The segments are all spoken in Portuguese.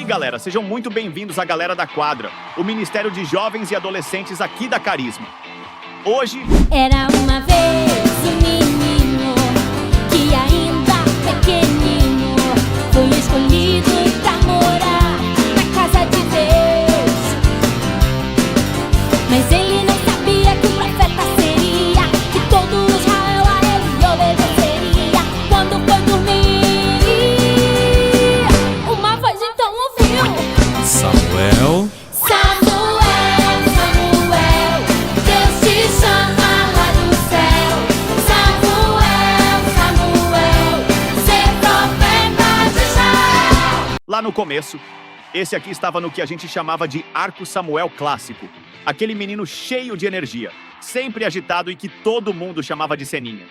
galera, sejam muito bem-vindos à Galera da Quadra, o Ministério de Jovens e Adolescentes aqui da Carisma. Hoje... Era uma vez um menino que ainda pequenino foi escolhido pra morar na casa de Deus. Mas ele não sabia que o profeta seria, que todo Israel a ele obedeceria. Quando foi dormir, uma voz então ouviu: Samuel, Samuel, Samuel, Deus te chama lá do céu. Samuel, Samuel, ser profeta de Israel. Lá no começo, esse aqui estava no que a gente chamava de Arco Samuel clássico. Aquele menino cheio de energia, sempre agitado e que todo mundo chamava de Seninha.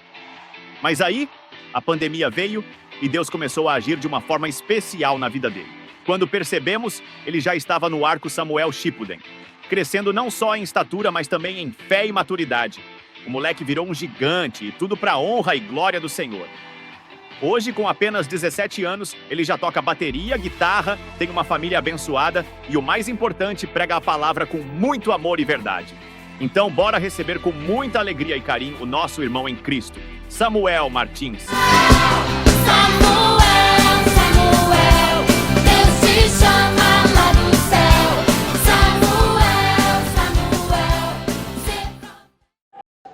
Mas aí, a pandemia veio e Deus começou a agir de uma forma especial na vida dele. Quando percebemos, ele já estava no Arco Samuel Shippuden, crescendo não só em estatura, mas também em fé e maturidade. O moleque virou um gigante e tudo para a honra e glória do Senhor. Hoje, com apenas 17 anos, ele já toca bateria, guitarra, tem uma família abençoada e, o mais importante, prega a palavra com muito amor e verdade. Então, bora receber com muita alegria e carinho o nosso irmão em Cristo, Samuel Martins. Samuel, Samuel, Deus te chama lá do céu. Samuel, Samuel,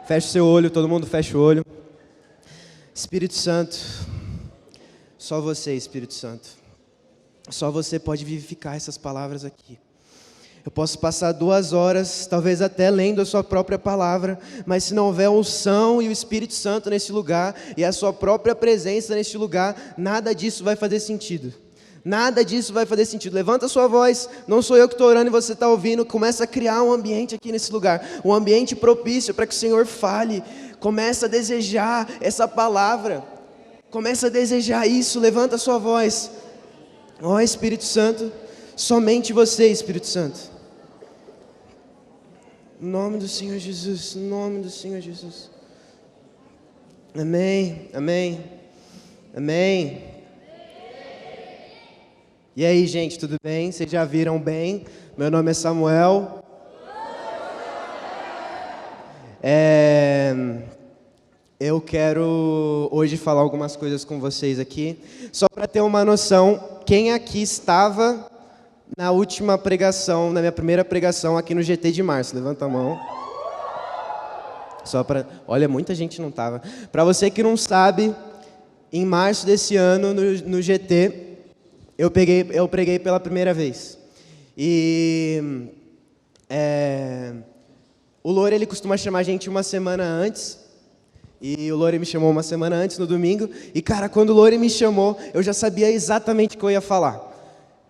Feche seu olho, todo mundo fecha o olho. Espírito Santo, só você, Espírito Santo. Só você pode vivificar essas palavras aqui. Eu posso passar 2 horas, talvez até lendo a sua própria palavra, mas se não houver unção e o Espírito Santo nesse lugar, e a sua própria presença neste lugar, nada disso vai fazer sentido. Nada disso vai fazer sentido. Levanta a sua voz, não sou eu que estou orando e você está ouvindo. Começa a criar um ambiente aqui nesse lugar, um ambiente propício para que o Senhor fale. Começa a desejar essa palavra, começa a desejar isso. Levanta a sua voz. Ó Espírito Santo, somente você, Espírito Santo. Em nome do Senhor Jesus, em nome do Senhor Jesus. Amém, amém, amém. E aí, gente, tudo bem? Vocês já viram bem? Meu nome é Samuel. Eu quero hoje falar algumas coisas com vocês aqui, só para ter uma noção, quem aqui estava na última pregação, na minha primeira pregação aqui no GT de março? Levanta a mão. Olha, muita gente não estava. Para você que não sabe, em março desse ano, no GT, eu preguei pela primeira vez. E o Lore, ele costuma chamar a gente uma semana antes. E o Lore me chamou uma semana antes, no domingo. E, cara, quando o Lore me chamou, eu já sabia exatamente o que eu ia falar.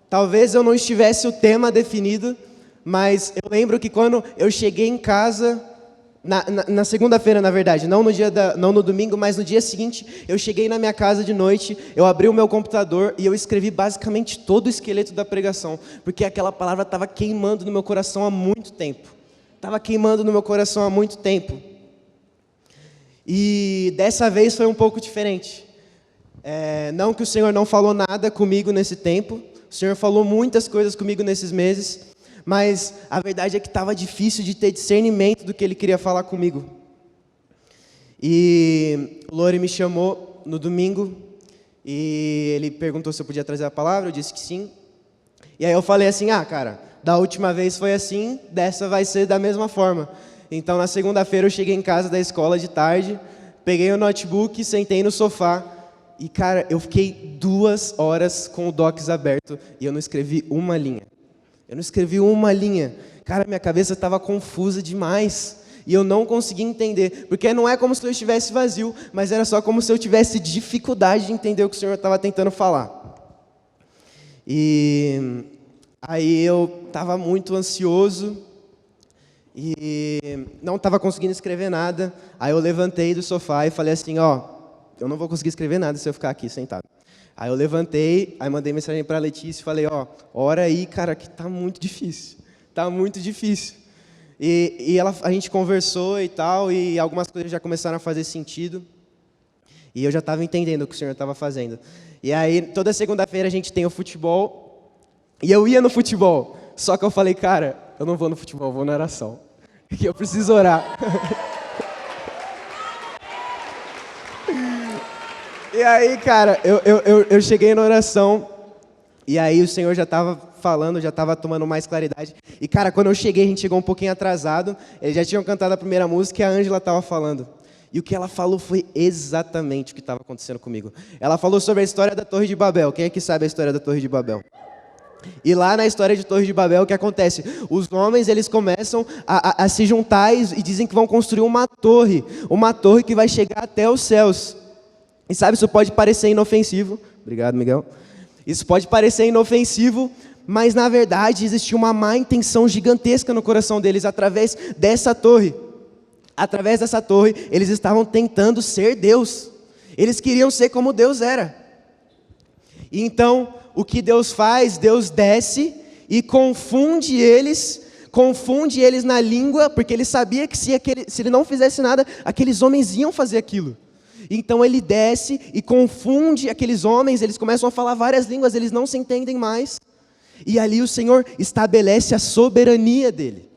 Talvez eu não estivesse o tema definido, mas eu lembro que quando eu cheguei em casa, na segunda-feira, na verdade, não no domingo, mas no dia seguinte, eu cheguei na minha casa de noite, eu abri o meu computador e eu escrevi basicamente todo o esqueleto da pregação, porque aquela palavra estava queimando no meu coração há muito tempo. Estava queimando no meu coração há muito tempo. E dessa vez foi um pouco diferente. Não que o Senhor não falou nada comigo nesse tempo, o Senhor falou muitas coisas comigo nesses meses, mas a verdade é que estava difícil de ter discernimento do que Ele queria falar comigo. E o Lore me chamou no domingo, e ele perguntou se eu podia trazer a palavra, eu disse que sim. E aí eu falei assim, cara, da última vez foi assim, dessa vai ser da mesma forma. Então, na segunda-feira, eu cheguei em casa da escola de tarde, peguei o notebook, sentei no sofá, e, cara, eu fiquei 2 horas com o Docs aberto, e eu não escrevi uma linha. Eu não escrevi uma linha. Cara, minha cabeça estava confusa demais, e eu não conseguia entender, porque não é como se eu estivesse vazio, mas era só como se eu tivesse dificuldade de entender o que o Senhor estava tentando falar. E aí eu estava muito ansioso, e não estava conseguindo escrever nada. Aí eu levantei do sofá e falei assim, eu não vou conseguir escrever nada se eu ficar aqui sentado. Aí eu levantei, aí mandei mensagem para a Letícia e falei, ora aí, cara, que tá muito difícil. Tá muito difícil. E a gente conversou e tal, e algumas coisas já começaram a fazer sentido. E eu já estava entendendo o que o Senhor estava fazendo. E aí, toda segunda-feira a gente tem o futebol. E eu ia no futebol. Só que eu falei, cara, eu não vou no futebol, eu vou na oração. Porque eu preciso orar. E aí, cara, eu cheguei na oração. E aí o Senhor já estava falando, já estava tomando mais claridade. E, cara, quando eu cheguei, a gente chegou um pouquinho atrasado. Eles já tinham cantado a primeira música e a Ângela estava falando. E o que ela falou foi exatamente o que estava acontecendo comigo. Ela falou sobre a história da Torre de Babel. Quem é que sabe a história da Torre de Babel? E lá na história de Torre de Babel, o que acontece? Os homens, eles começam a se juntar e dizem que vão construir uma torre que vai chegar até os céus. E sabe, isso pode parecer inofensivo. Obrigado, Miguel. Isso pode parecer inofensivo, mas na verdade existia uma má intenção gigantesca no coração deles através dessa torre. Através dessa torre, eles estavam tentando ser Deus. Eles queriam ser como Deus era. E então, o que Deus faz? Deus desce e confunde eles na língua, porque ele sabia que se ele não fizesse nada, aqueles homens iam fazer aquilo. Então ele desce e confunde aqueles homens, eles começam a falar várias línguas, eles não se entendem mais. E ali o Senhor estabelece a soberania dele.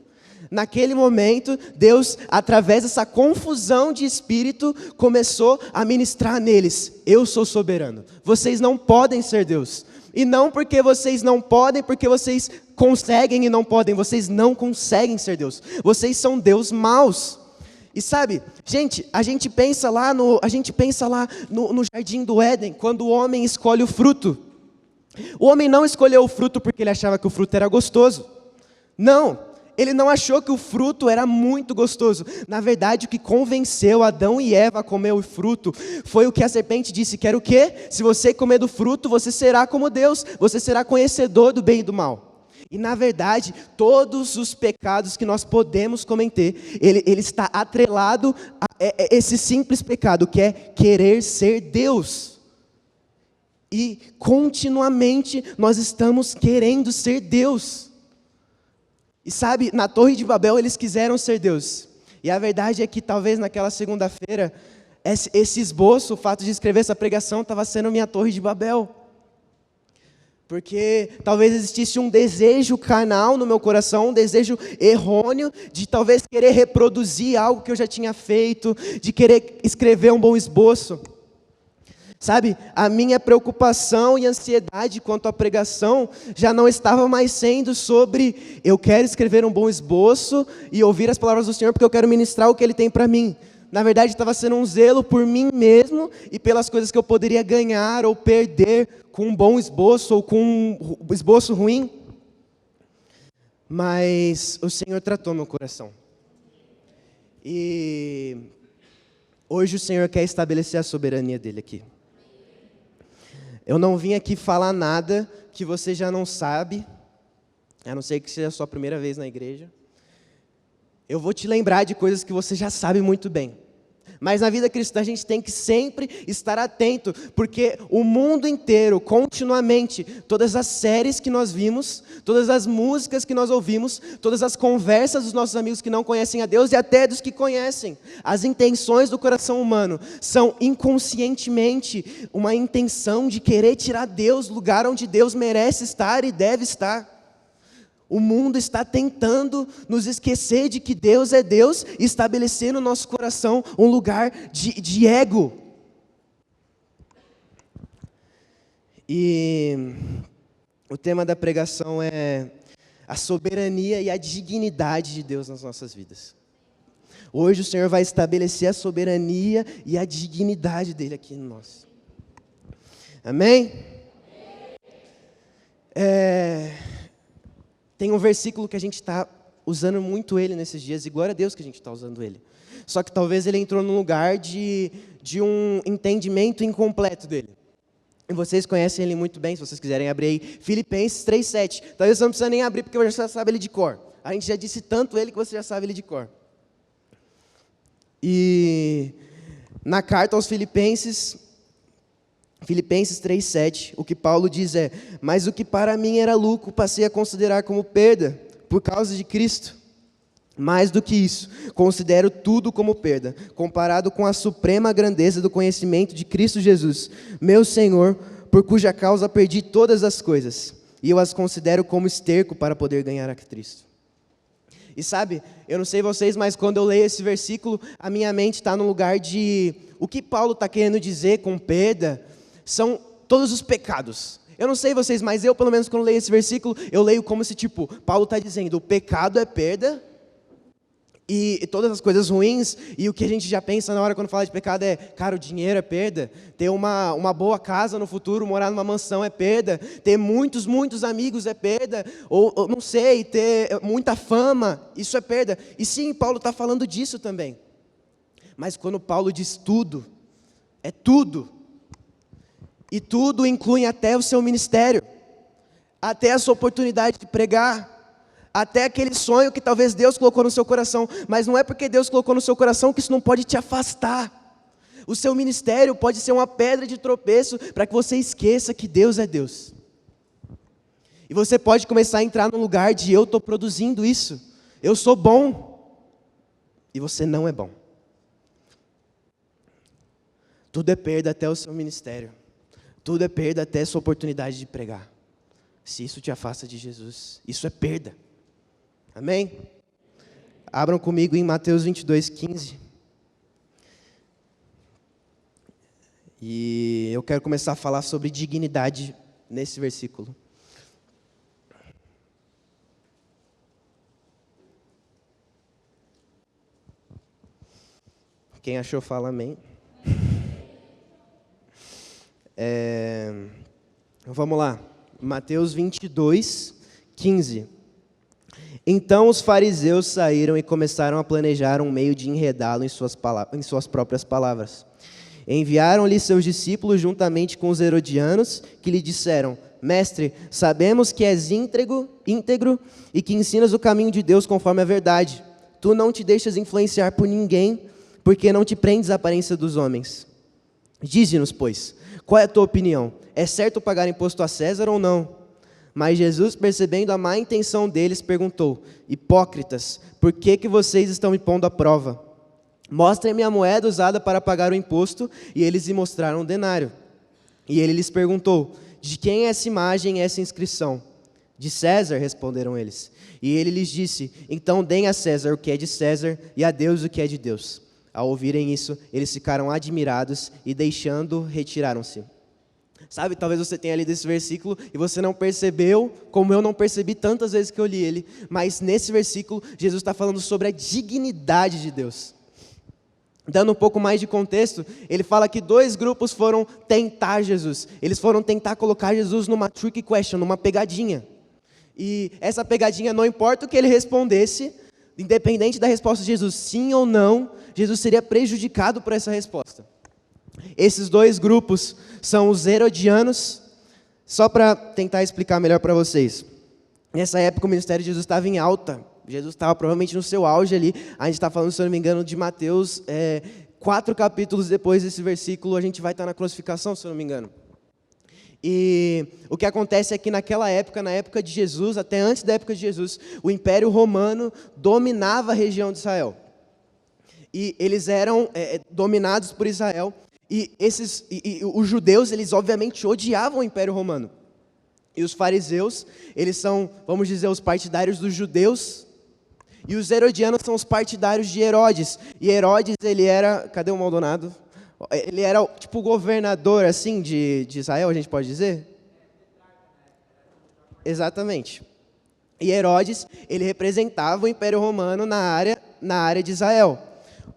Naquele momento, Deus, através dessa confusão de espírito, começou a ministrar neles: eu sou soberano, vocês não podem ser Deus. E não porque vocês não podem, porque vocês conseguem e não podem, vocês não conseguem ser Deus. Vocês são Deus maus. E sabe, gente, a gente pensa lá no jardim do Éden, quando o homem escolhe o fruto. O homem não escolheu o fruto porque ele achava que o fruto era gostoso. Não, ele não achou que o fruto era muito gostoso. Na verdade, o que convenceu Adão e Eva a comer o fruto foi o que a serpente disse, que era o quê? Se você comer do fruto, você será como Deus, você será conhecedor do bem e do mal. E na verdade, todos os pecados que nós podemos cometer, ele está atrelado a esse simples pecado, que é querer ser Deus. E continuamente nós estamos querendo ser Deus. E sabe, na Torre de Babel eles quiseram ser Deus. E a verdade é que talvez naquela segunda-feira, esse esboço, o fato de escrever essa pregação, estava sendo minha Torre de Babel. Porque talvez existisse um desejo carnal no meu coração, um desejo errôneo de talvez querer reproduzir algo que eu já tinha feito, de querer escrever um bom esboço. Sabe, a minha preocupação e ansiedade quanto à pregação já não estava mais sendo sobre eu quero escrever um bom esboço e ouvir as palavras do Senhor porque eu quero ministrar o que Ele tem para mim. Na verdade, estava sendo um zelo por mim mesmo e pelas coisas que eu poderia ganhar ou perder com um bom esboço ou com um esboço ruim. Mas o Senhor tratou meu coração. E hoje o Senhor quer estabelecer a soberania dEle aqui. Eu não vim aqui falar nada que você já não sabe, a não ser que seja a sua primeira vez na igreja. Eu vou te lembrar de coisas que você já sabe muito bem. Mas na vida cristã a gente tem que sempre estar atento, porque o mundo inteiro, continuamente, todas as séries que nós vimos, todas as músicas que nós ouvimos, todas as conversas dos nossos amigos que não conhecem a Deus e até dos que conhecem, as intenções do coração humano são inconscientemente uma intenção de querer tirar Deus do lugar onde Deus merece estar e deve estar. O mundo está tentando nos esquecer de que Deus é Deus e estabelecer no nosso coração um lugar de ego. E o tema da pregação é a soberania e a dignidade de Deus nas nossas vidas. Hoje o Senhor vai estabelecer a soberania e a dignidade dEle aqui em nós. Amém? Tem um versículo que a gente está usando muito ele nesses dias, e glória a Deus que a gente está usando ele. Só que talvez ele entrou num lugar de um entendimento incompleto dele. E vocês conhecem ele muito bem, se vocês quiserem abrir aí, Filipenses 3,7. Talvez você não precisa nem abrir, porque você já sabe ele de cor. A gente já disse tanto ele que você já sabe ele de cor. E na carta aos Filipenses 3,7, o que Paulo diz é: mas o que para mim era lucro, passei a considerar como perda, por causa de Cristo. Mais do que isso, considero tudo como perda, comparado com a suprema grandeza do conhecimento de Cristo Jesus, meu Senhor, por cuja causa perdi todas as coisas. e eu as considero como esterco para poder ganhar a Cristo. E sabe, eu não sei vocês, mas quando eu leio esse versículo, a minha mente está no lugar de... O que Paulo está querendo dizer com perda são todos os pecados. Eu não sei vocês, mas eu, pelo menos, quando leio esse versículo, eu leio como se, tipo, Paulo está dizendo, o pecado é perda, e todas as coisas ruins, e o que a gente já pensa na hora quando fala de pecado é, cara, o dinheiro é perda, ter uma boa casa no futuro, morar numa mansão é perda, ter muitos amigos é perda, ou não sei, ter muita fama, isso é perda. E sim, Paulo está falando disso também. Mas quando Paulo diz tudo, é tudo. E tudo inclui até o seu ministério, até a sua oportunidade de pregar, até aquele sonho que talvez Deus colocou no seu coração, mas não é porque Deus colocou no seu coração que isso não pode te afastar. O seu ministério pode ser uma pedra de tropeço para que você esqueça que Deus é Deus. E você pode começar a entrar no lugar de eu estou produzindo isso, eu sou bom, e você não é bom. Tudo é perda até o seu ministério, tudo é perda até a sua oportunidade de pregar. Se isso te afasta de Jesus, isso é perda. Amém? Abram comigo em Mateus 22:15. E eu quero começar a falar sobre dignidade nesse versículo. Quem achou, fala amém. Vamos lá. Mateus 22:15. Então os fariseus saíram e começaram a planejar um meio de enredá-lo em suas próprias palavras. Enviaram-lhe seus discípulos juntamente com os herodianos, que lhe disseram: Mestre, sabemos que és íntegro e que ensinas o caminho de Deus conforme a verdade. Tu não te deixas influenciar por ninguém, porque não te prendes à aparência dos homens. Dize-nos, pois, qual é a tua opinião? É certo pagar imposto a César ou não? Mas Jesus, percebendo a má intenção deles, perguntou: Hipócritas, por que vocês estão me pondo à prova? Mostrem-me a moeda usada para pagar o imposto. E eles lhe mostraram um denário. E ele lhes perguntou: De quem é essa imagem e essa inscrição? De César, responderam eles. E ele lhes disse: Então deem a César o que é de César e a Deus o que é de Deus. Ao ouvirem isso, eles ficaram admirados e, deixando, retiraram-se. Sabe, talvez você tenha lido esse versículo e você não percebeu, como eu não percebi tantas vezes que eu li ele, mas nesse versículo, Jesus está falando sobre a dignidade de Deus. Dando um pouco mais de contexto, ele fala que dois grupos foram tentar Jesus. Eles foram tentar colocar Jesus numa trick question, numa pegadinha. E essa pegadinha, não importa o que ele respondesse, independente da resposta de Jesus, sim ou não, Jesus seria prejudicado por essa resposta. Esses dois grupos são os herodianos. Só para tentar explicar melhor para vocês. Nessa época o ministério de Jesus estava em alta. Jesus estava provavelmente no seu auge ali. A gente está falando, se eu não me engano, de Mateus, 4 capítulos depois desse versículo, a gente vai estar na crucificação, se eu não me engano. E o que acontece é que naquela época, na época de Jesus, até antes da época de Jesus, o Império Romano dominava a região de Israel. E eles eram dominados por Israel. E os judeus, eles obviamente odiavam o Império Romano. E os fariseus, eles são, vamos dizer, os partidários dos judeus. E os herodianos são os partidários de Herodes. E Herodes, ele era, cadê o Maldonado? Ele era tipo o governador, assim, de Israel, a gente pode dizer? Exatamente. E Herodes, ele representava o Império Romano na área de Israel.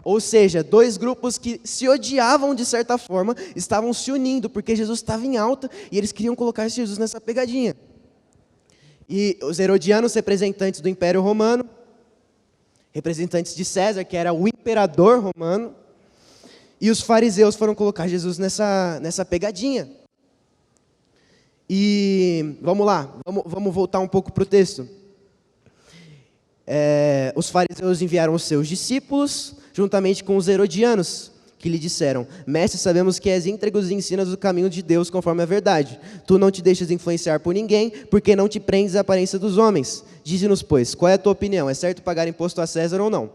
Ou seja, dois grupos que se odiavam de certa forma, estavam se unindo, porque Jesus estava em alta e eles queriam colocar Jesus nessa pegadinha. E os herodianos, representantes do Império Romano, representantes de César, que era o imperador romano, e os fariseus foram colocar Jesus nessa pegadinha. E vamos lá, vamos voltar um pouco para o texto. Os fariseus enviaram os seus discípulos, juntamente com os herodianos, que lhe disseram: Mestre, sabemos que és íntegro e ensinas o caminho de Deus conforme a verdade. Tu não te deixas influenciar por ninguém, porque não te prendes à aparência dos homens. Dize-nos, pois, qual é a tua opinião? É certo pagar imposto a César ou não?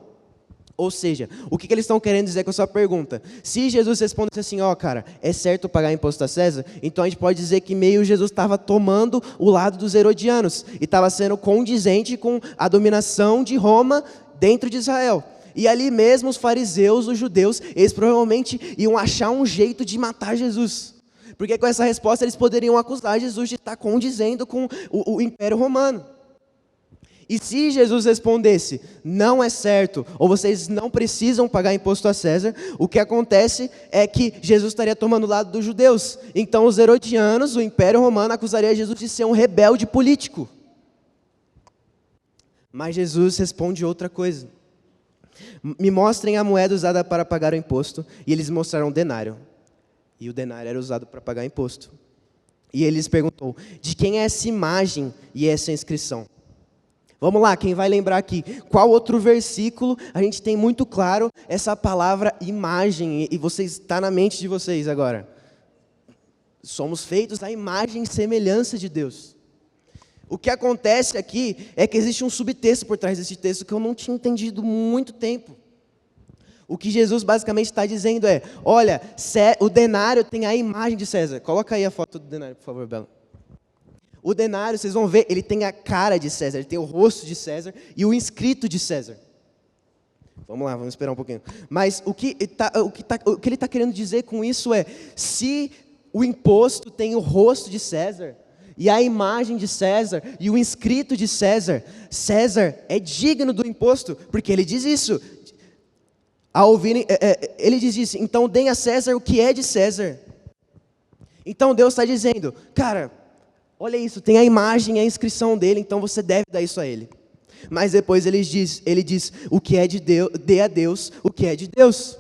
Ou seja, o que eles estão querendo dizer com a sua pergunta? Se Jesus respondesse assim, cara, é certo pagar imposto a César? Então a gente pode dizer que meio Jesus estava tomando o lado dos herodianos e estava sendo condizente com a dominação de Roma dentro de Israel. E ali mesmo os fariseus, os judeus, eles provavelmente iam achar um jeito de matar Jesus. Porque com essa resposta eles poderiam acusar Jesus de estar condizendo com o Império Romano. E se Jesus respondesse, não é certo, ou vocês não precisam pagar imposto a César, o que acontece é que Jesus estaria tomando o lado dos judeus. Então os herodianos, o Império Romano, acusaria Jesus de ser um rebelde político. Mas Jesus responde outra coisa. Me mostrem a moeda usada para pagar o imposto. E eles mostraram um denário. E o denário era usado para pagar imposto. E ele lhes perguntou, de quem é essa imagem e essa inscrição? Vamos lá, quem vai lembrar aqui? Qual outro versículo a gente tem muito claro essa palavra imagem? E está na mente de vocês agora. Somos feitos à imagem e semelhança de Deus. O que acontece aqui é que existe um subtexto por trás desse texto que eu não tinha entendido muito tempo. O que Jesus basicamente está dizendo é, olha, o denário tem a imagem de César. Coloca aí a foto do denário, por favor, Bela. O denário, vocês vão ver, ele tem a cara de César, ele tem o rosto de César e o inscrito de César. Vamos lá, vamos esperar um pouquinho. Mas o que ele está querendo dizer com isso é, se o imposto tem o rosto de César, e a imagem de César, e o inscrito de César, César é digno do imposto, porque ele diz isso. Ao ouvirem, ele diz isso, então deem a César o que é de César. Então Deus está dizendo, cara, olha isso, tem a imagem e a inscrição dele, então você deve dar isso a ele. Mas depois ele diz, o que é de Deus, dê a Deus o que é de Deus.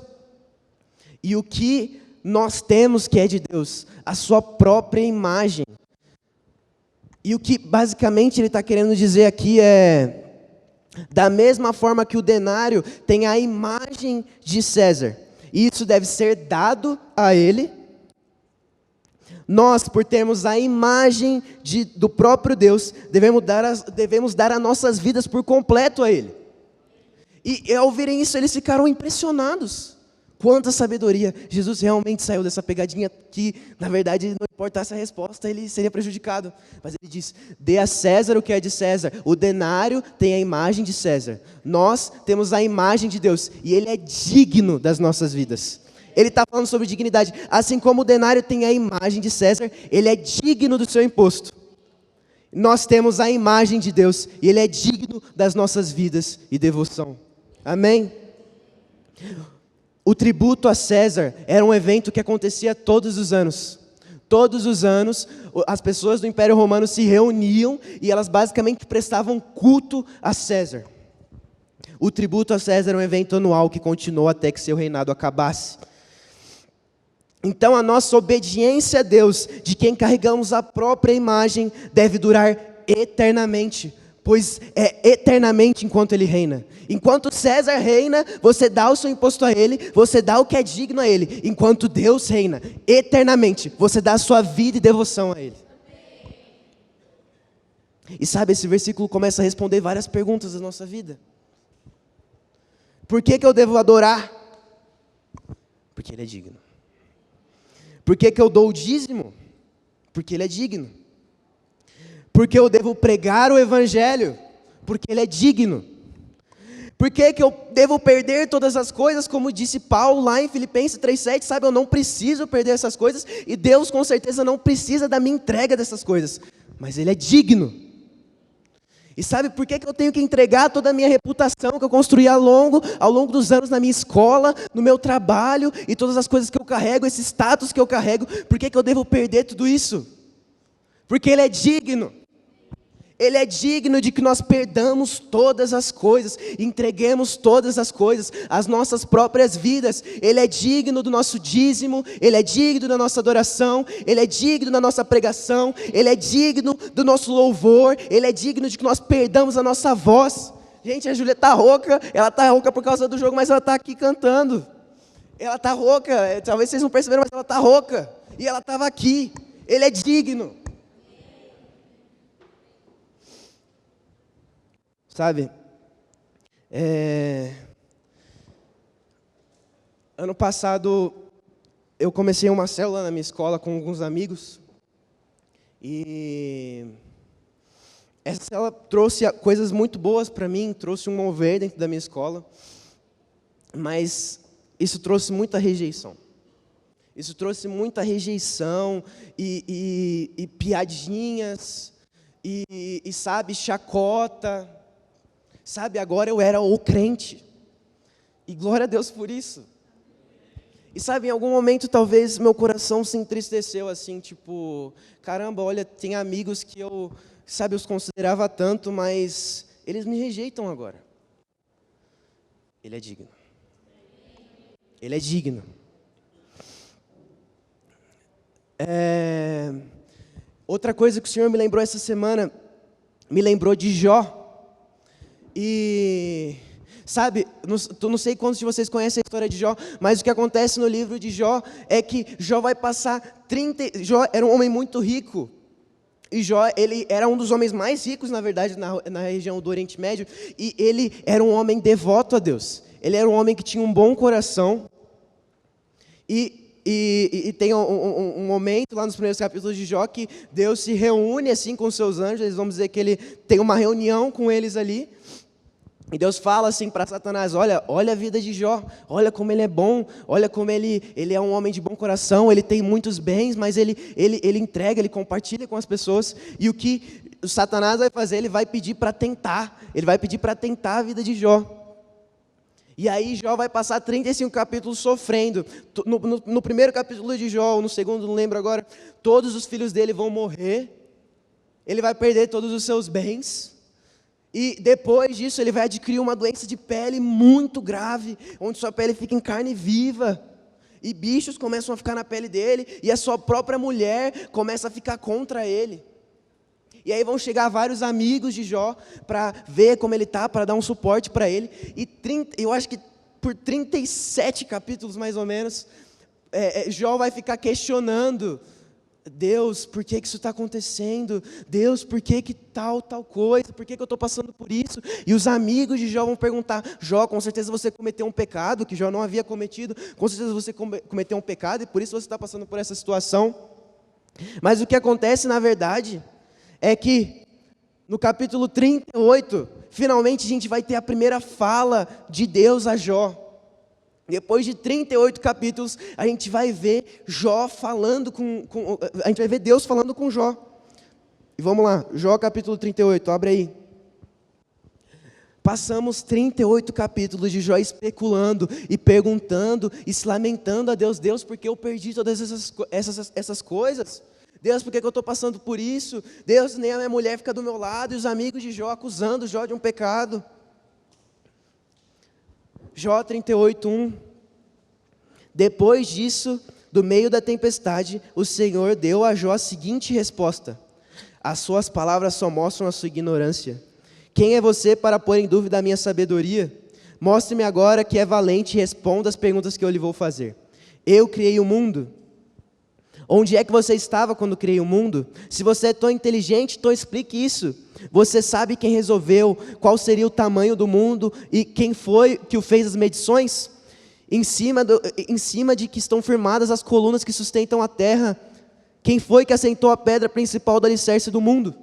E o que nós temos que é de Deus? A sua própria imagem. E o que basicamente ele está querendo dizer aqui é, da mesma forma que o denário tem a imagem de César, e isso deve ser dado a ele, nós, por termos a imagem do próprio Deus, devemos dar as nossas vidas por completo a Ele. E ao ouvirem isso, eles ficaram impressionados. Quanta sabedoria! Jesus realmente saiu dessa pegadinha que, na verdade, não importasse a resposta, ele seria prejudicado. Mas ele diz, dê a César o que é de César. O denário tem a imagem de César. Nós temos a imagem de Deus, e Ele é digno das nossas vidas. Ele está falando sobre dignidade. Assim como o denário tem a imagem de César, ele é digno do seu imposto. Nós temos a imagem de Deus, e Ele é digno das nossas vidas e devoção. Amém? O tributo a César era um evento que acontecia todos os anos. Todos os anos, as pessoas do Império Romano se reuniam e elas basicamente prestavam culto a César. O tributo a César era um evento anual que continuou até que seu reinado acabasse. Então a nossa obediência a Deus, de quem carregamos a própria imagem, deve durar eternamente, pois é eternamente enquanto Ele reina. Enquanto César reina, você dá o seu imposto a ele, você dá o que é digno a ele. Enquanto Deus reina, eternamente, você dá a sua vida e devoção a Ele. E sabe, esse versículo começa a responder várias perguntas da nossa vida. Por que eu devo adorar? Porque Ele é digno. Por que eu dou o dízimo? Porque Ele é digno. Por que eu devo pregar o Evangelho? Porque Ele é digno. Por que eu devo perder todas as coisas, como disse Paulo lá em Filipenses 3,7, sabe, eu não preciso perder essas coisas, e Deus com certeza não precisa da minha entrega dessas coisas, mas Ele é digno. E sabe por que eu tenho que entregar toda a minha reputação que eu construí ao longo dos anos na minha escola, no meu trabalho, e todas as coisas que eu carrego, esse status que eu carrego, por que eu devo perder tudo isso? Porque Ele é digno. Ele é digno de que nós perdamos todas as coisas, entreguemos todas as coisas, as nossas próprias vidas. Ele é digno do nosso dízimo, Ele é digno da nossa adoração, Ele é digno da nossa pregação, Ele é digno do nosso louvor, Ele é digno de que nós perdamos a nossa voz. Gente, a Júlia está rouca, ela está rouca por causa do jogo, mas ela está aqui cantando. Ela está rouca, talvez vocês não perceberam, mas ela está rouca, e ela estava aqui. Ele é digno. Sabe, Ano passado, eu comecei uma célula na minha escola com alguns amigos. E essa célula trouxe coisas muito boas para mim, trouxe um mover dentro da minha escola. Mas isso trouxe muita rejeição. Isso trouxe muita rejeição e piadinhas, sabe, chacota. Sabe, agora eu era o crente. E glória a Deus por isso. E sabe, em algum momento talvez meu coração se entristeceu assim, tipo, caramba, olha, tem amigos que eu, sabe, os considerava tanto, mas eles me rejeitam agora. Ele é digno. Ele é digno. Outra coisa que o Senhor me lembrou essa semana, me lembrou de Jó. E, sabe, não sei quantos de vocês conhecem a história de Jó, mas o que acontece no livro de Jó é que Jó vai passar Jó era um homem muito rico. E Jó, ele era um dos homens mais ricos, na verdade, na região do Oriente Médio. E ele era um homem devoto a Deus. Ele era um homem que tinha um bom coração. E tem um momento lá nos primeiros capítulos de Jó que Deus se reúne assim com os seus anjos. Eles vão dizer que ele tem uma reunião com eles ali. E Deus fala assim para Satanás, olha a vida de Jó, olha como ele é bom, olha como ele é um homem de bom coração, ele tem muitos bens, mas ele entrega, ele compartilha com as pessoas. E o que o Satanás vai fazer? Ele vai pedir para tentar a vida de Jó. E aí Jó vai passar 35 capítulos sofrendo. No primeiro capítulo de Jó, ou no segundo, não lembro agora, todos os filhos dele vão morrer, ele vai perder todos os seus bens. E depois disso ele vai adquirir uma doença de pele muito grave, onde sua pele fica em carne viva, e bichos começam a ficar na pele dele, e a sua própria mulher começa a ficar contra ele. E aí vão chegar vários amigos de Jó para ver como ele está, para dar um suporte para ele. E eu acho que por 37 capítulos mais ou menos, Jó vai ficar questionando: Deus, por que isso está acontecendo? Deus, por que tal coisa? Por que eu estou passando por isso? E os amigos de Jó vão perguntar: Jó, com certeza você cometeu um pecado que Jó não havia cometido. Com certeza você cometeu um pecado e por isso você está passando por essa situação. Mas o que acontece na verdade é que no capítulo 38, finalmente a gente vai ter a primeira fala de Deus a Jó. Depois de 38 capítulos, a gente vai ver Jó falando a gente vai ver Deus falando com Jó. E vamos lá, Jó capítulo 38, abre aí. Passamos 38 capítulos de Jó especulando e perguntando e se lamentando a Deus: Deus, por que eu perdi todas essas coisas? Deus, por que eu estou passando por isso? Deus, nem a minha mulher fica do meu lado, e os amigos de Jó acusando Jó de um pecado. Jó 38:1. Depois disso, do meio da tempestade, o Senhor deu a Jó a seguinte resposta: as suas palavras só mostram a sua ignorância. Quem é você para pôr em dúvida a minha sabedoria? Mostre-me agora que é valente e responda as perguntas que eu lhe vou fazer. Eu criei o mundo. Onde é que você estava quando criei o mundo? Se você é tão inteligente, então explique isso. Você sabe quem resolveu, qual seria o tamanho do mundo e quem foi que o fez as medições? Em cima de que estão firmadas as colunas que sustentam a terra. Quem foi que assentou a pedra principal do alicerce do mundo?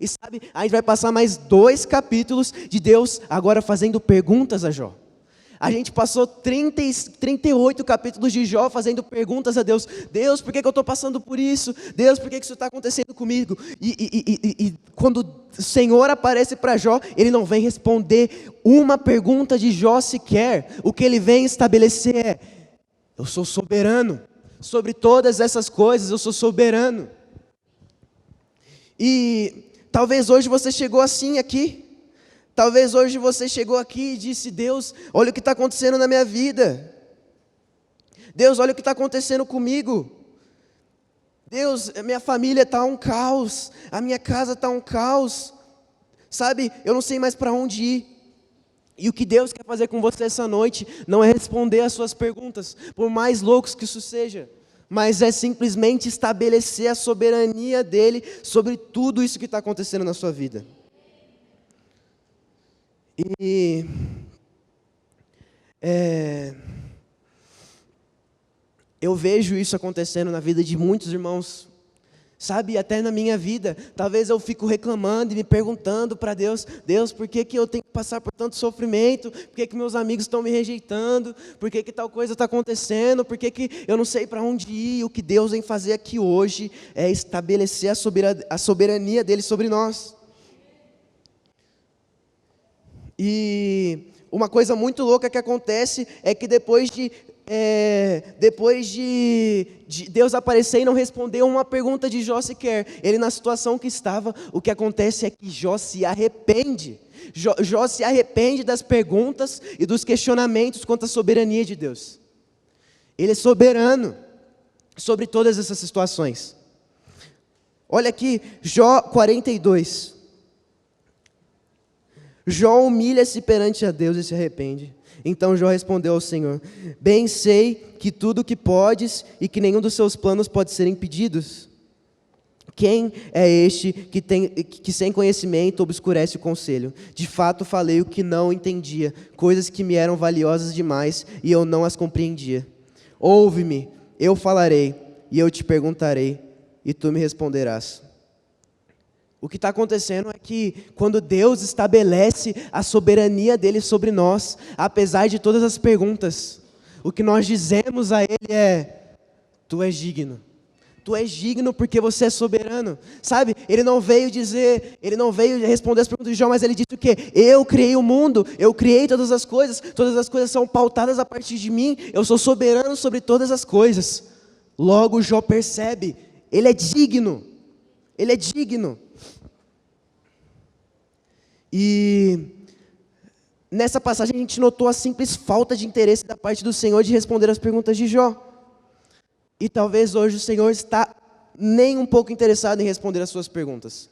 E sabe, a gente vai passar mais 2 capítulos de Deus agora fazendo perguntas a Jó. A gente passou 38 capítulos de Jó fazendo perguntas a Deus. Deus, por que eu estou passando por isso? Deus, por que isso está acontecendo comigo? E quando o Senhor aparece para Jó, Ele não vem responder uma pergunta de Jó sequer. O que Ele vem estabelecer é: eu sou soberano sobre todas essas coisas, eu sou soberano. E talvez hoje você chegou assim aqui. Talvez hoje você chegou aqui e disse: Deus, olha o que está acontecendo na minha vida. Deus, olha o que está acontecendo comigo. Deus, a minha família está um caos. A minha casa está um caos. Sabe, eu não sei mais para onde ir. E o que Deus quer fazer com você essa noite não é responder as suas perguntas, por mais loucos que isso seja, mas é simplesmente estabelecer a soberania dEle sobre tudo isso que está acontecendo na sua vida. E Eu vejo isso acontecendo na vida de muitos irmãos, sabe, até na minha vida. Talvez eu fico reclamando e me perguntando para Deus: Deus, por que eu tenho que passar por tanto sofrimento? Por que meus amigos estão me rejeitando? Por que tal coisa está acontecendo? Por que eu não sei para onde ir? O que Deus vem fazer aqui hoje é estabelecer a soberania dele sobre nós. E uma coisa muito louca que acontece é que depois de Deus aparecer e não responder uma pergunta de Jó sequer, ele na situação que estava, o que acontece é que Jó se arrepende. Jó se arrepende das perguntas e dos questionamentos quanto à soberania de Deus. Ele é soberano sobre todas essas situações. Olha aqui, Jó 42. Jó humilha-se perante a Deus e se arrepende. Então Jó respondeu ao Senhor: bem sei que tudo o que podes e que nenhum dos seus planos pode ser impedidos. Quem é este que sem conhecimento obscurece o conselho? De fato falei o que não entendia, coisas que me eram valiosas demais e eu não as compreendia. Ouve-me, eu falarei e eu te perguntarei e tu me responderás. O que está acontecendo é que quando Deus estabelece a soberania dele sobre nós, apesar de todas as perguntas, o que nós dizemos a ele é: tu és digno. Tu és digno porque você é soberano. Sabe, ele não veio responder as perguntas de Jó, mas ele disse o quê? Eu criei o mundo, eu criei todas as coisas são pautadas a partir de mim, eu sou soberano sobre todas as coisas. Logo Jó percebe, ele é digno. Ele é digno. E nessa passagem a gente notou a simples falta de interesse da parte do Senhor de responder as perguntas de Jó. E talvez hoje o Senhor está nem um pouco interessado em responder as suas perguntas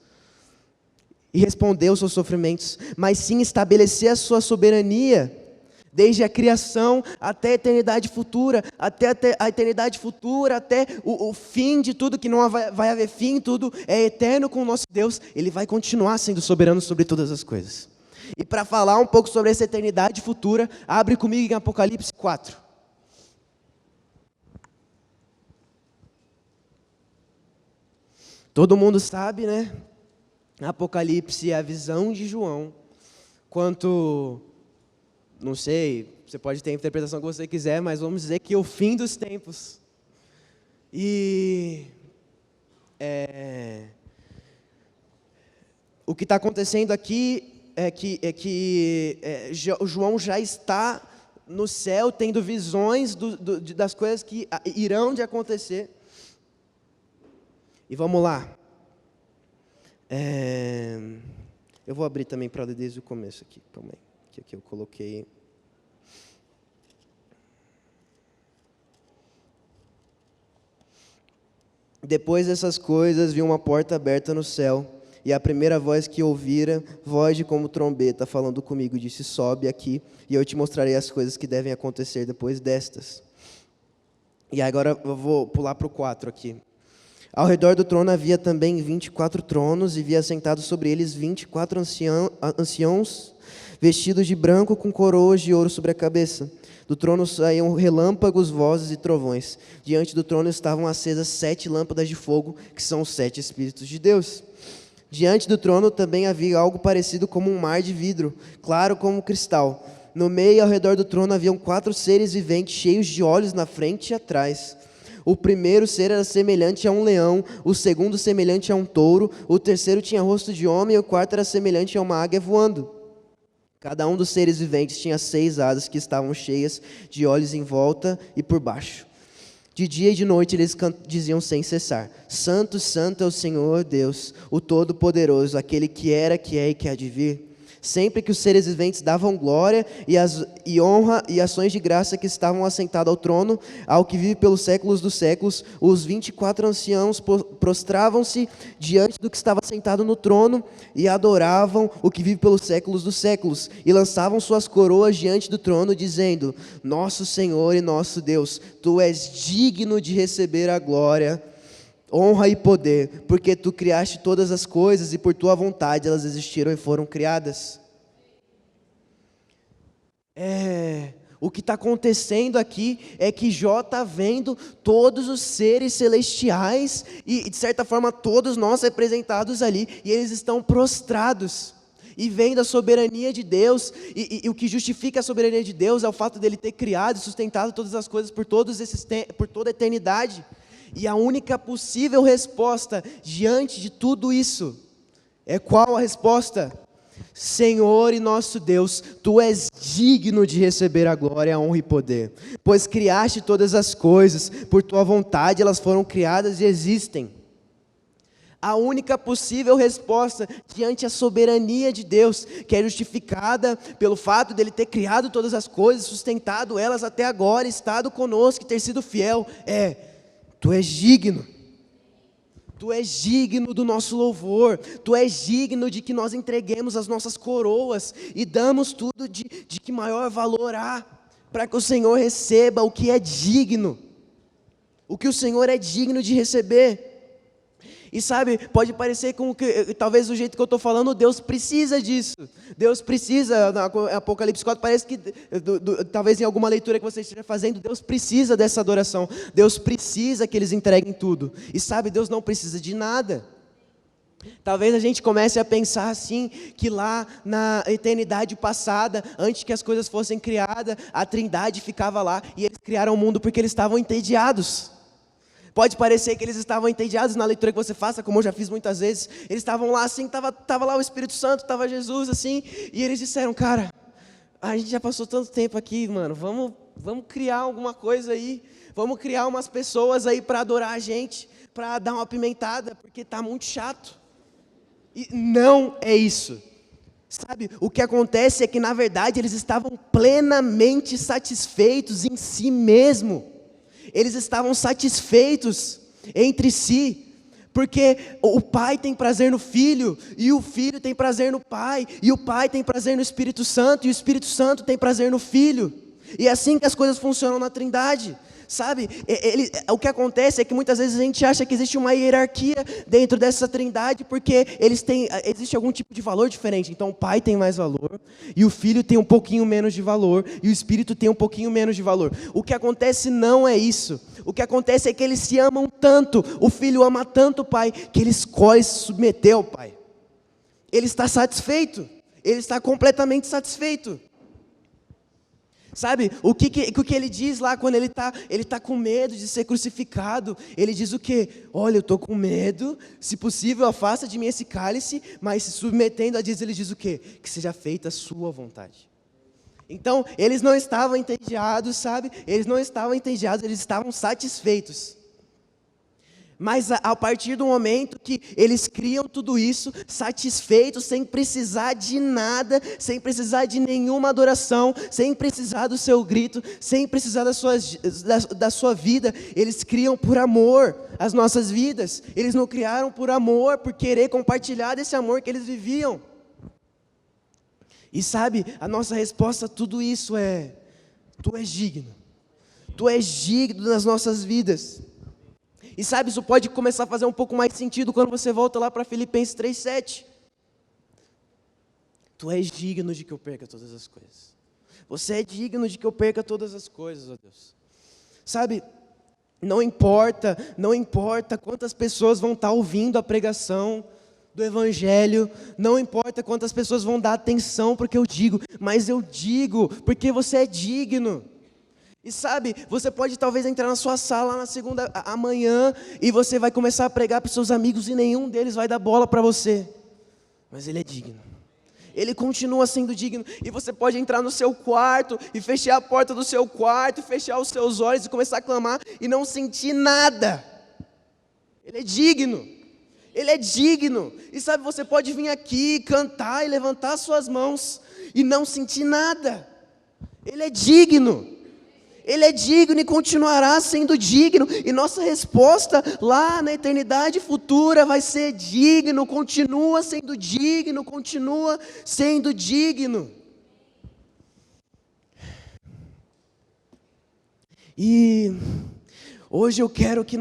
e responder os seus sofrimentos, mas sim estabelecer a sua soberania desde a criação até a eternidade futura, até o fim de tudo, que não vai haver fim, tudo é eterno com o nosso Deus. Ele vai continuar sendo soberano sobre todas as coisas. E para falar um pouco sobre essa eternidade futura, abre comigo em Apocalipse 4. Todo mundo sabe, né? Apocalipse é a visão de João quanto... Não sei, você pode ter a interpretação que você quiser, mas vamos dizer que é o fim dos tempos. E o que está acontecendo aqui é que João já está no céu tendo visões das coisas que irão de acontecer. E vamos lá. Eu vou abrir também para ler desde o começo aqui. Calma aí. Aqui eu coloquei. Depois dessas coisas, vi uma porta aberta no céu, e a primeira voz que ouvira, voz de como trombeta, falando comigo, disse: sobe aqui, e eu te mostrarei as coisas que devem acontecer depois destas. E agora eu vou pular para o 4 aqui. Ao redor do trono havia também 24 tronos, e vi assentados sobre eles 24 anciãos, vestidos de branco com coroas de ouro sobre a cabeça. Do trono saíam relâmpagos, vozes e trovões. Diante do trono estavam acesas 7 lâmpadas de fogo, que são os 7 Espíritos de Deus. Diante do trono também havia algo parecido como um mar de vidro, claro como cristal. No meio e ao redor do trono haviam 4 seres viventes, cheios de olhos na frente e atrás. O primeiro ser era semelhante a um leão, o segundo semelhante a um touro, o terceiro tinha rosto de homem e o quarto era semelhante a uma águia voando. Cada um dos seres viventes tinha 6 asas que estavam cheias de olhos em volta e por baixo. De dia e de noite eles diziam sem cessar: Santo, Santo é o Senhor Deus, o Todo-Poderoso, aquele que era, que é e que há de vir. Sempre que os seres viventes davam glória e honra e ações de graça que estavam assentados ao trono, ao que vive pelos séculos dos séculos, os 24 anciãos prostravam-se diante do que estava sentado no trono e adoravam o que vive pelos séculos dos séculos, e lançavam suas coroas diante do trono, dizendo: Nosso Senhor e nosso Deus, Tu és digno de receber a glória, honra e poder, porque Tu criaste todas as coisas e por Tua vontade elas existiram e foram criadas. O que está acontecendo aqui é que Jó está vendo todos os seres celestiais e, de certa forma, todos nós representados ali, e eles estão prostrados, e vendo a soberania de Deus, e o que justifica a soberania de Deus é o fato dele ter criado e sustentado todas as coisas por toda a eternidade, e a única possível resposta diante de tudo isso, é qual a resposta? Senhor e nosso Deus, Tu és digno de receber a glória, a honra e poder, pois criaste todas as coisas, por Tua vontade elas foram criadas e existem. A única possível resposta diante da soberania de Deus, que é justificada pelo fato dele ter criado todas as coisas, sustentado elas até agora, estado conosco e ter sido fiel, é: Tu és digno. Tu és digno do nosso louvor, Tu és digno de que nós entreguemos as nossas coroas e damos tudo de que maior valor há, para que o Senhor receba o que é digno, o que o Senhor é digno de receber. E sabe, pode parecer com que, talvez do jeito que eu estou falando, Deus precisa disso. Deus precisa, na Apocalipse 4, parece que, talvez em alguma leitura que você esteja fazendo, Deus precisa dessa adoração. Deus precisa que eles entreguem tudo. E sabe, Deus não precisa de nada. Talvez a gente comece a pensar assim, que lá na eternidade passada, antes que as coisas fossem criadas, a Trindade ficava lá, e eles criaram o mundo porque eles estavam entediados. Pode parecer que eles estavam entediados na leitura que você faça, como eu já fiz muitas vezes. Eles estavam lá assim, estava lá o Espírito Santo, estava Jesus assim, e eles disseram: cara, a gente já passou tanto tempo aqui, mano, vamos criar alguma coisa aí, vamos criar umas pessoas aí para adorar a gente, para dar uma apimentada, porque está muito chato. E não é isso. Sabe, o que acontece é que na verdade eles estavam plenamente satisfeitos em si mesmo. Eles estavam satisfeitos entre si, porque o Pai tem prazer no Filho, e o Filho tem prazer no Pai, e o Pai tem prazer no Espírito Santo, e o Espírito Santo tem prazer no Filho, e é assim que as coisas funcionam na Trindade. Sabe, o que acontece é que muitas vezes a gente acha que existe uma hierarquia dentro dessa Trindade, porque existe algum tipo de valor diferente. Então o Pai tem mais valor, e o Filho tem um pouquinho menos de valor, e o Espírito tem um pouquinho menos de valor. O que acontece não é isso. O que acontece é que eles se amam tanto, o Filho ama tanto o Pai, que ele escolhe se submeter ao Pai. Ele está satisfeito, ele está completamente satisfeito. Sabe, o que ele diz lá quando ele tá com medo de ser crucificado? Ele diz o quê? Olha, eu estou com medo, se possível afasta de mim esse cálice, mas se submetendo a Deus, ele diz o quê? Que seja feita a sua vontade. Então, eles não estavam entediados, sabe? Eles não estavam entediados, eles estavam satisfeitos. Mas a partir do momento que eles criam tudo isso, satisfeitos, sem precisar de nada, sem precisar de nenhuma adoração, sem precisar do seu grito, sem precisar da sua vida, eles criam por amor as nossas vidas. Eles não criaram por amor, por querer compartilhar desse amor que eles viviam. E sabe, a nossa resposta a tudo isso é: Tu és digno. Tu és digno das nossas vidas. E sabe, isso pode começar a fazer um pouco mais sentido quando você volta lá para Filipenses 3,7. Tu és digno de que eu perca todas as coisas. Você é digno de que eu perca todas as coisas, ó Deus. Sabe, não importa quantas pessoas vão estar ouvindo a pregação do Evangelho, não importa quantas pessoas vão dar atenção porque eu digo, mas eu digo porque você é digno. E sabe, você pode talvez entrar na sua sala na segunda amanhã e você vai começar a pregar para os seus amigos e nenhum deles vai dar bola para você. Mas ele é digno. Ele continua sendo digno. E você pode entrar no seu quarto e fechar a porta do seu quarto, e fechar os seus olhos e começar a clamar e não sentir nada. Ele é digno. Ele é digno. E sabe, você pode vir aqui, cantar e levantar suas mãos e não sentir nada. Ele é digno. Ele é digno e continuará sendo digno. E nossa resposta lá na eternidade futura vai ser digno, continua sendo digno, continua sendo digno. E hoje eu quero que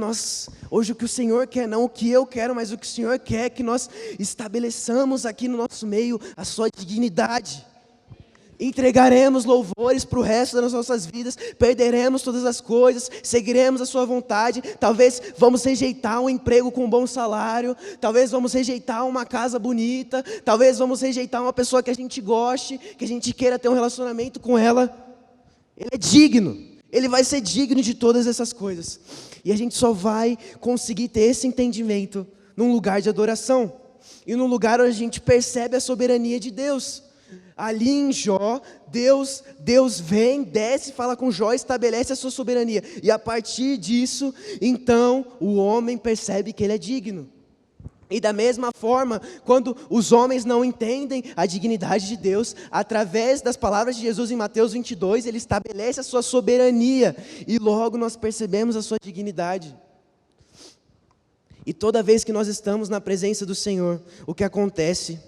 hoje o que o Senhor quer, não o que eu quero, mas o que o Senhor quer, que nós estabeleçamos aqui no nosso meio a sua dignidade. Entregaremos louvores para o resto das nossas vidas, perderemos todas as coisas, seguiremos a sua vontade, talvez vamos rejeitar um emprego com um bom salário, talvez vamos rejeitar uma casa bonita, talvez vamos rejeitar uma pessoa que a gente goste, que a gente queira ter um relacionamento com ela. Ele é digno, ele vai ser digno de todas essas coisas, e a gente só vai conseguir ter esse entendimento num lugar de adoração, e num lugar onde a gente percebe a soberania de Deus. Ali em Jó, Deus vem, desce, fala com Jó, estabelece a sua soberania. E a partir disso, então, o homem percebe que ele é digno. E da mesma forma, quando os homens não entendem a dignidade de Deus, através das palavras de Jesus em Mateus 22, ele estabelece a sua soberania. E logo nós percebemos a sua dignidade. E toda vez que nós estamos na presença do Senhor, o que acontece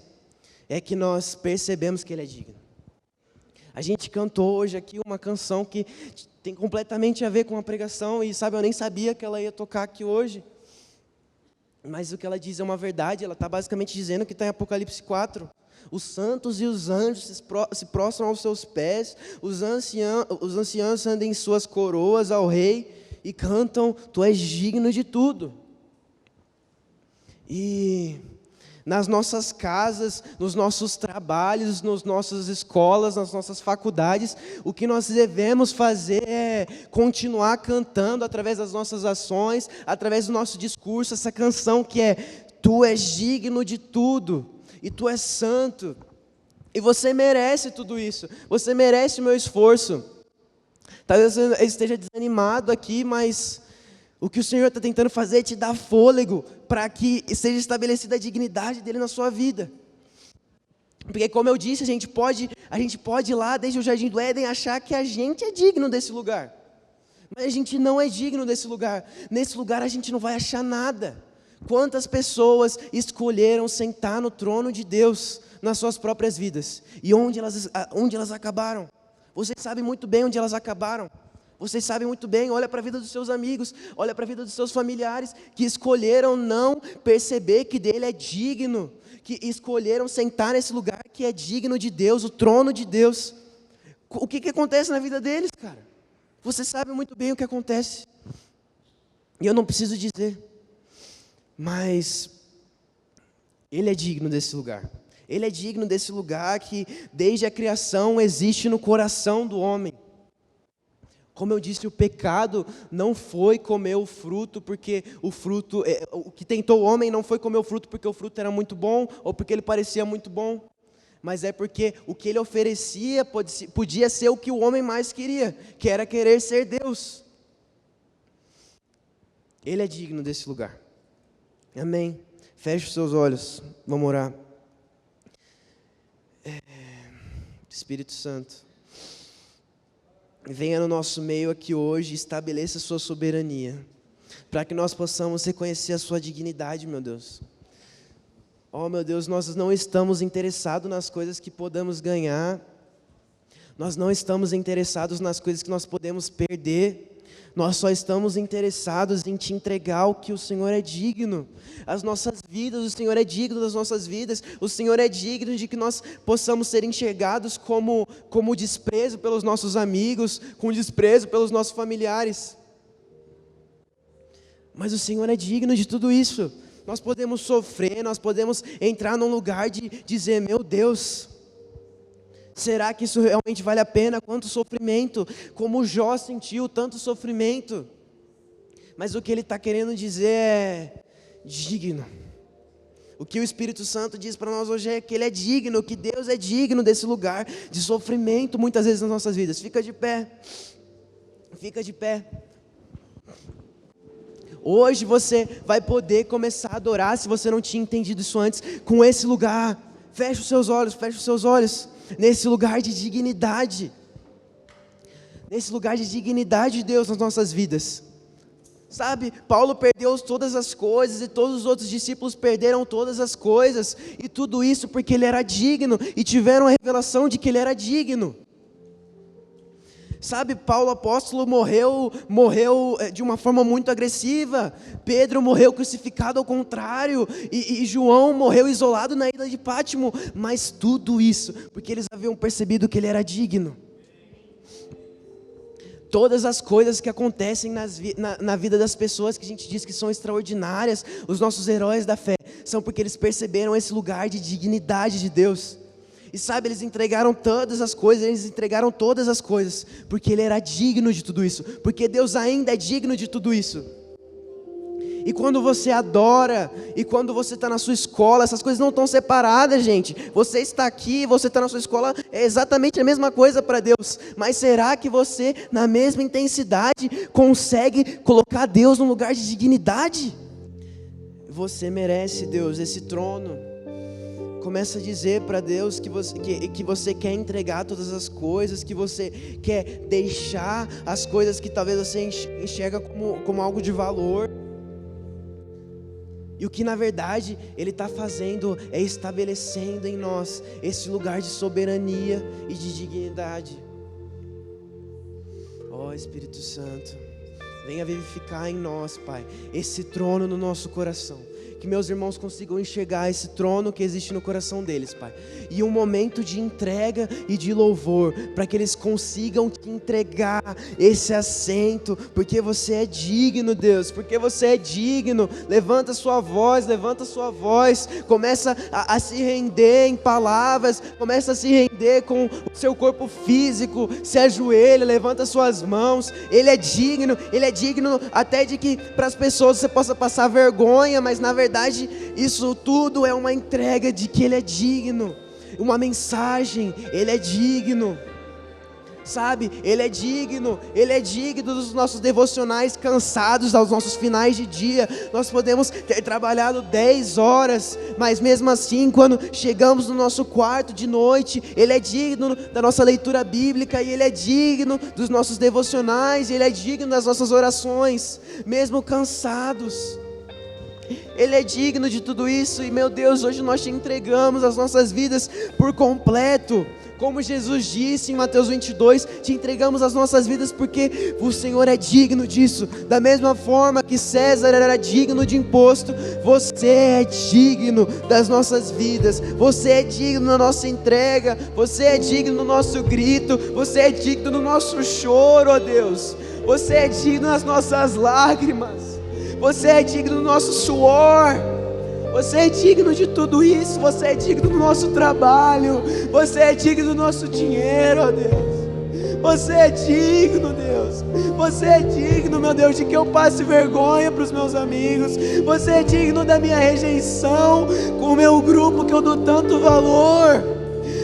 é que nós percebemos que Ele é digno. A gente cantou hoje aqui uma canção que tem completamente a ver com a pregação, e sabe, eu nem sabia que ela ia tocar aqui hoje, mas o que ela diz é uma verdade. Ela está basicamente dizendo que está em Apocalipse 4, os santos e os anjos se prostram aos seus pés, os anciãos andam em suas coroas ao rei, e cantam, tu és digno de tudo. E nas nossas casas, nos nossos trabalhos, nas nossas escolas, nas nossas faculdades, o que nós devemos fazer é continuar cantando através das nossas ações, através do nosso discurso, essa canção que é: tu és digno de tudo, e tu és santo, e você merece tudo isso, você merece o meu esforço. Talvez você esteja desanimado aqui, mas o que o Senhor está tentando fazer é te dar fôlego para que seja estabelecida a dignidade dEle na sua vida. Porque, como eu disse, a gente pode ir lá desde o Jardim do Éden achar que a gente é digno desse lugar. Mas a gente não é digno desse lugar. Nesse lugar a gente não vai achar nada. Quantas pessoas escolheram sentar no trono de Deus nas suas próprias vidas? E onde elas acabaram? Vocês sabem muito bem onde elas acabaram. Vocês sabem muito bem, olha para a vida dos seus amigos, olha para a vida dos seus familiares, que escolheram não perceber que dele é digno, que escolheram sentar nesse lugar que é digno de Deus, o trono de Deus. O que acontece na vida deles, cara? Você sabe muito bem o que acontece. E eu não preciso dizer, mas Ele é digno desse lugar. Ele é digno desse lugar que desde a criação existe no coração do homem. Como eu disse, o pecado não foi comer o fruto, porque o que tentou o homem não foi comer o fruto porque o fruto era muito bom, ou porque ele parecia muito bom, mas é porque o que ele oferecia podia ser o que o homem mais queria, que era querer ser Deus. Ele é digno desse lugar. Amém. Feche os seus olhos, vamos orar. Espírito Santo, venha no nosso meio aqui hoje e estabeleça a sua soberania, para que nós possamos reconhecer a sua dignidade, meu Deus. Oh, meu Deus, nós não estamos interessados nas coisas que podemos ganhar, nós não estamos interessados nas coisas que nós podemos perder, nós só estamos interessados em te entregar o que o Senhor é digno. As nossas vidas, o Senhor é digno das nossas vidas, o Senhor é digno de que nós possamos ser enxergados como desprezo pelos nossos amigos, com desprezo pelos nossos familiares. Mas o Senhor é digno de tudo isso. Nós podemos sofrer, nós podemos entrar num lugar de dizer, meu Deus, será que isso realmente vale a pena? Quanto sofrimento, como Jó sentiu tanto sofrimento. Mas o que ele está querendo dizer é digno. O que o Espírito Santo diz para nós hoje é que Ele é digno, que Deus é digno desse lugar de sofrimento muitas vezes nas nossas vidas. Fica de pé. Fica de pé. Hoje você vai poder começar a adorar, se você não tinha entendido isso antes, com esse lugar. Feche os seus olhos, feche os seus olhos. Nesse lugar de dignidade. Nesse lugar de dignidade de Deus nas nossas vidas. Sabe, Paulo perdeu todas as coisas e todos os outros discípulos perderam todas as coisas. E tudo isso porque ele era digno e tiveram a revelação de que ele era digno. Sabe, Paulo apóstolo morreu de uma forma muito agressiva. Pedro morreu crucificado ao contrário. E João morreu isolado na ilha de Pátimo. Mas tudo isso porque eles haviam percebido que ele era digno. Todas as coisas que acontecem na vida das pessoas que a gente diz que são extraordinárias, os nossos heróis da fé, são porque eles perceberam esse lugar de dignidade de Deus. E sabe, eles entregaram todas as coisas, porque Ele era digno de tudo isso, porque Deus ainda é digno de tudo isso. E quando você adora, e quando você está na sua escola, essas coisas não estão separadas, gente. Você está aqui, você está na sua escola, é exatamente a mesma coisa para Deus. Mas será que você, na mesma intensidade, consegue colocar Deus num lugar de dignidade? Você merece, Deus, esse trono. Começa a dizer para Deus que você quer entregar todas as coisas, que você quer deixar as coisas que talvez você enxerga como algo de valor. E o que na verdade Ele está fazendo é estabelecendo em nós esse lugar de soberania e de dignidade. Ó Espírito Santo, venha vivificar em nós, Pai, esse trono no nosso coração. Que meus irmãos consigam enxergar esse trono que existe no coração deles, Pai. E um momento de entrega e de louvor, para que eles consigam te entregar esse assento, porque você é digno, Deus, porque você é digno. Levanta sua voz, começa a se render em palavras, começa a se render com o seu corpo físico, se ajoelha, levanta suas mãos. Ele é digno até de que para as pessoas você possa passar vergonha, mas na verdade isso tudo é uma entrega de que Ele é digno, uma mensagem. Ele é digno, sabe, Ele é digno dos nossos devocionais cansados, aos nossos finais de dia. Nós podemos ter trabalhado 10 horas, mas mesmo assim, quando chegamos no nosso quarto de noite, Ele é digno da nossa leitura bíblica, e Ele é digno dos nossos devocionais, Ele é digno das nossas orações, mesmo cansados. Ele é digno de tudo isso. E meu Deus, hoje nós te entregamos as nossas vidas por completo. Como Jesus disse em Mateus 22, te entregamos as nossas vidas porque o Senhor é digno disso. Da mesma forma que César era digno de imposto, você é digno das nossas vidas. Você é digno da nossa entrega, você é digno do nosso grito, você é digno do nosso choro, ó Deus. Você é digno das nossas lágrimas. Você é digno do nosso suor. Você é digno de tudo isso. Você é digno do nosso trabalho. Você é digno do nosso dinheiro, ó Deus. Você é digno, Deus. Você é digno, meu Deus, de que eu passe vergonha para os meus amigos. Você é digno da minha rejeição com o meu grupo que eu dou tanto valor.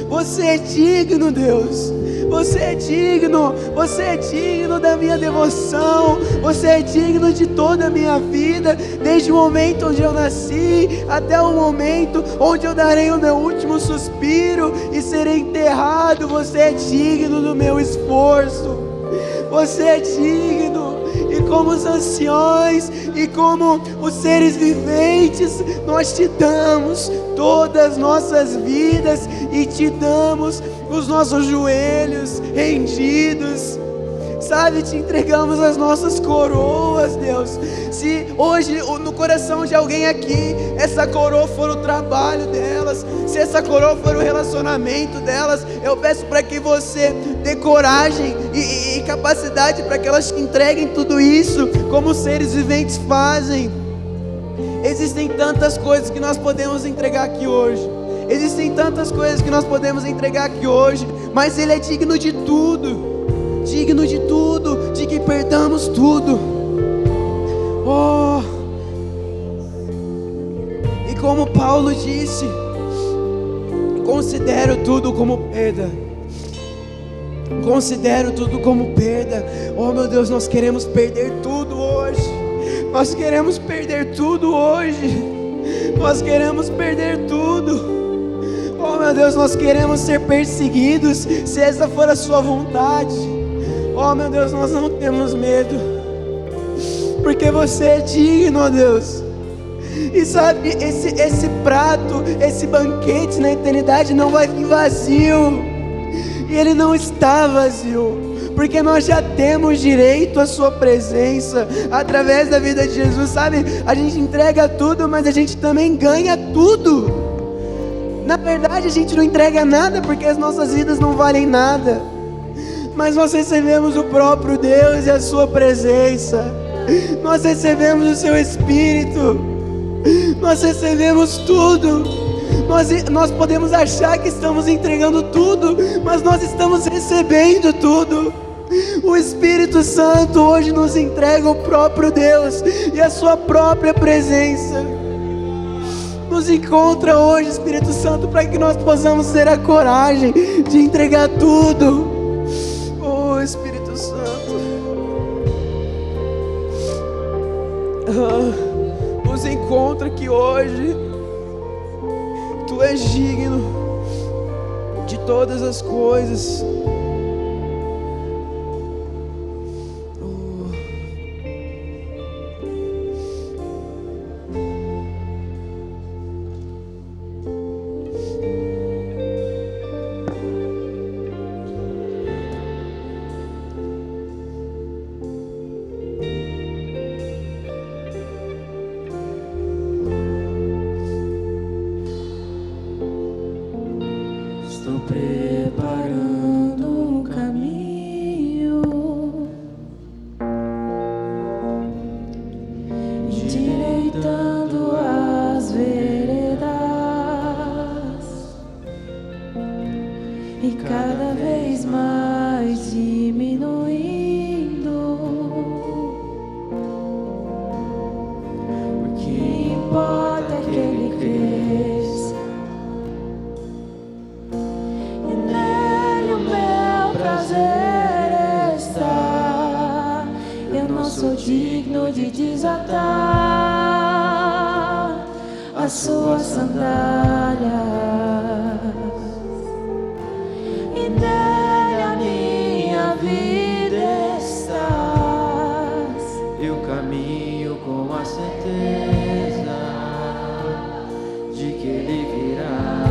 Você é digno, Deus. Você é digno da minha devoção, você é digno de toda a minha vida, desde o momento onde eu nasci, até o momento onde eu darei o meu último suspiro e serei enterrado. Você é digno do meu esforço, você é digno. E como os anciões e como os seres viventes, nós te damos todas as nossas vidas e te damos os nossos joelhos rendidos, sabe, te entregamos as nossas coroas, Deus. Se hoje no coração de alguém aqui, essa coroa for o trabalho delas, se essa coroa for o relacionamento delas, eu peço para que você dê coragem e capacidade para que elas te entreguem tudo isso, como os seres viventes fazem. Existem tantas coisas que nós podemos entregar aqui hoje. Existem tantas coisas que nós podemos entregar aqui hoje, mas Ele é digno de tudo, de que perdamos tudo. Oh! E como Paulo disse, considero tudo como perda. Considero tudo como perda. Oh meu Deus, nós queremos perder tudo hoje. Nós queremos perder tudo hoje. Nós queremos perder tudo. Oh meu Deus, nós queremos ser perseguidos, se essa for a sua vontade. Oh meu Deus, nós não temos medo, porque você é digno, ó Deus. E sabe, esse prato, esse banquete na eternidade não vai vir vazio. E ele não está vazio, porque nós já temos direito à sua presença através da vida de Jesus, sabe? A gente entrega tudo, mas a gente também ganha tudo. Na verdade, a gente não entrega nada porque as nossas vidas não valem nada, mas nós recebemos o próprio Deus e a sua presença. Nós recebemos o seu Espírito, nós recebemos tudo. Nós podemos achar que estamos entregando tudo, mas nós estamos recebendo tudo. O Espírito Santo hoje nos entrega o próprio Deus e a sua própria presença. Nos encontra hoje, Espírito Santo, para que nós possamos ter a coragem de entregar tudo. Oh, Espírito Santo, nos encontra aqui hoje. Tu és digno de todas as coisas. Estou preparando um caminho, endireitando as veredas, e cada vez mais diminuindo. O que importa é que Ele cresça, sou digno de desatar as suas sandálias, e nele a minha vida estás. Eu caminho com a certeza de que Ele virá,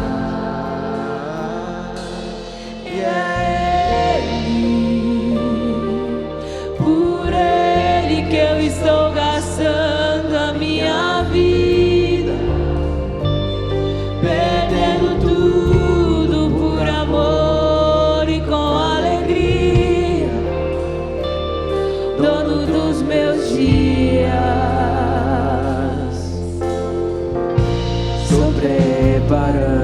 e é Ele, por Ele que eu estou gastando a minha vida, perdendo tudo por amor e com alegria, dono dos meus dias. Estou preparando